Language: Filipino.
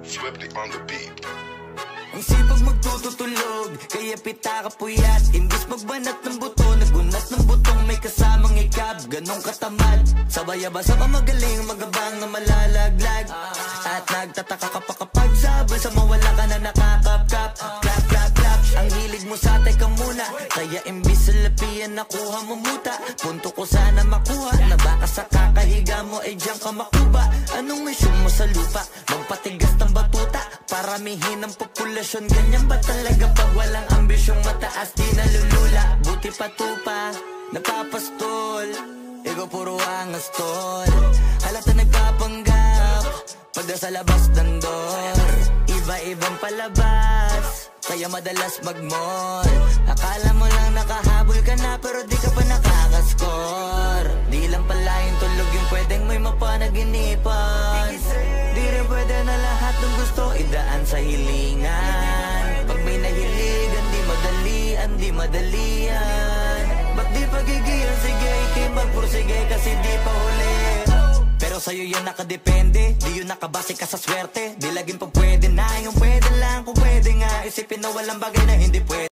Swiftly on the beat. Ang sipag magtututulog, kaya pita ka puyat. Imbis magbanat ng buto, nagunat ng butong may kasamang ikab. Ganong katamad, sabay-abasa pa magaling, magabang na malalaglag. At nagtataka ka pa kapag sabay sa mawala ka na nakakapkap. Clap, clap, clap, ang hilig mo sa teka muna. Kaya imbis sa lapian nakuha mo muta. Punto ko sana makuha, na baka sa kakahiga mo ay diyan ka makuba. Anong mission mo sa lupa? Magpatigas ng batuta, paramihin ang populasyon. Ganyan ba talaga pag walang ambisyong mataas? Di nalulula, buti patupa, napapastol. Ikaw puro angas tol, halata nagpapanggap pagda sa labas ng door. Iba-ibang palabas, kaya madalas mag-mall. Akala mo lang nakahabol ka na, pero di ka pa nakakascore. Di lang pala yung tulog yung pwedeng may mapanaginipan. Di rin pwede na lahat ng gusto idaan sa hilingan. Pag may nahiligan, di madalian. Ba't di pagigilan, sige, ikay magpursige kasi di pa huli. Pero sa'yo yan nakadepende, di yun nakabase ka sa swerte. Di laging pag pwede na, yung pwede lang kung pwede nga. Isipin na walang bagay na hindi pwede.